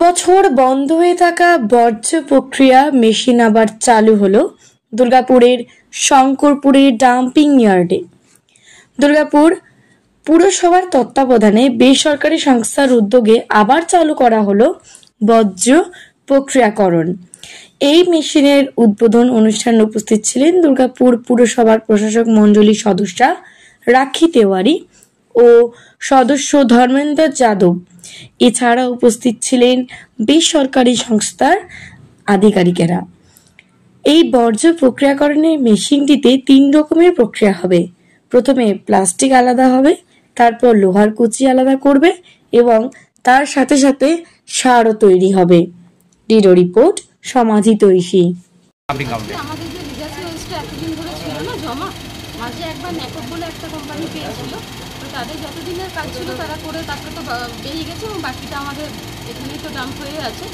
বছর বন্ধ হয়ে থাকা বর্জ্য প্রক্রিয়া মেশিন আবার চালু হলো দুর্গাপুরের শঙ্করপুরের ডাম্পিং ইয়ার্ডে। দুর্গাপুর পুরসভার তত্ত্বাবধানে বেসরকারি সংস্থার উদ্যোগে আবার চালু করা হলো বর্জ্য প্রক্রিয়াকরণ। এই মেশিনের উদ্বোধন অনুষ্ঠানে উপস্থিত ছিলেন দুর্গাপুর পুরসভার প্রশাসক মণ্ডলীর সদস্যা রাখি তেওয়ারি ও সদস্য ধর্মেন্দ্র যাদব। এছাড়া উপস্থিত ছিলেন বেসরকারি সংস্থার আধিকারিকেরা। এই বর্জ্য প্রক্রিয়াকরণের মেশিনটিতে 3 রকমের প্রক্রিয়া হবে। প্রথমে প্লাস্টিক আলাদা হবে, তারপর লোহার কুচি আলাদা করবে এবং তার সাথে সাথে সারও তৈরি হবে। ডিডো রিপোর্ট, সমাধি তৈশী। আমাদের যে লিগাসি ওয়েস্টটা এতদিন ধরে ছিল না জমা, মাঝে একবার নেকপ বলে একটা কোম্পানি পেয়েছিল, তো তাদের যতদিনের কাজ ছিল তারা করে তারপরে তো বেরিয়ে গেছে এবং বাকিটা আমাদের এখানেই তো ডাম্প হয়ে আছে।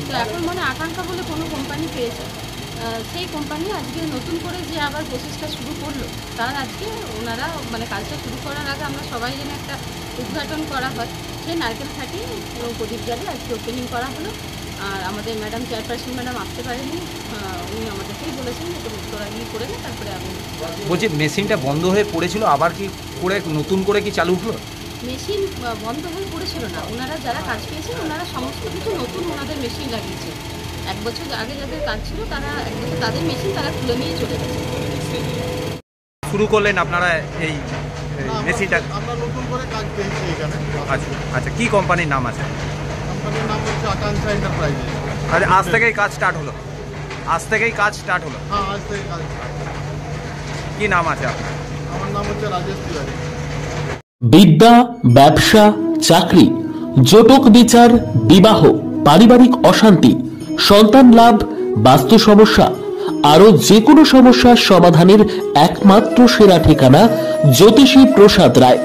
তো এখন মানে আকাঙ্ক্ষা বলে কোনো কোম্পানি পেয়েছে, সেই কোম্পানি আজকে নতুন করে যে আবার প্রসেসটা শুরু করলো, তার আজকে ওনারা মানে কাজটা শুরু করার আগে আমরা সবাই যেন একটা উদ্ঘাটন করা হয়, সেই নারকেল ফাটিয়ে এবং প্রদীপ জ্বালিয়ে আজকে ওপেনিং করা হলো। আর আমাদের ম্যাডাম চেয়ারপারসন ম্যাডাম আসতে পারেনি, উনি আমাদেরকেই বলেছেন যে তোরা গিয়ে করে না, তারপরে আমি বলছি মেশিনটা বন্ধ হয়ে পড়েছিল, আবার কি করে নতুন করে কি চালু হলো? মেশিন বন্ধ হয়ে পড়েছিল না, ওনারা যারা কাজ পেয়েছেন ওনারা সমস্ত কিছু নতুন ওনাদের মেশিন লাগিয়েছে। 1 বছর আগে যাদের কাজ ছিল তারা 1 বছর তাদের মেশিন তারা খুলে নিয়ে চলে গেছে। শুরু করলেন আপনারা এই মেশিনটা? আমরা নতুন করে কাজ পেয়েছি এখানে। আচ্ছা আচ্ছা, কি কোম্পানির নাম আছে? কোম্পানির নাম হচ্ছে আকাঙ্ক্ষা এন্টারপ্রাইজেস। আচ্ছা, আজ থেকেই কাজ স্টার্ট হলো? আজ থেকেই কাজ স্টার্ট হলো? হ্যাঁ, আজ থেকে কাজ। কি নাম আছে আপনার? আমার নাম হচ্ছে রাজেশ তিওয়ারি। বিদ্যা, ব্যবসা, চাকরি, জটক বিচার, বিবাহ, পারিবারিক অশান্তি, সন্তান লাভ, বাস্তু সমস্যা, আরো যে কোনো সমস্যার সমাধানের একমাত্র সেরা ঠিকানা জ্যোতিষী প্রসাদ রায়।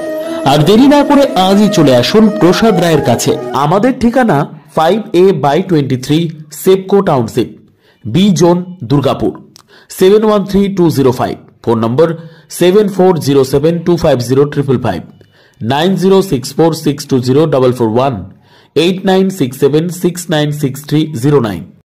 আর দেরি না করে আজই চলে আসুন প্রসাদ রায়ের কাছে। আমাদের ঠিকানা 5A/23 SEPCO township, B zone, Durgapur, 713205। Phone number 7407250555, 9064620441, 8967696309।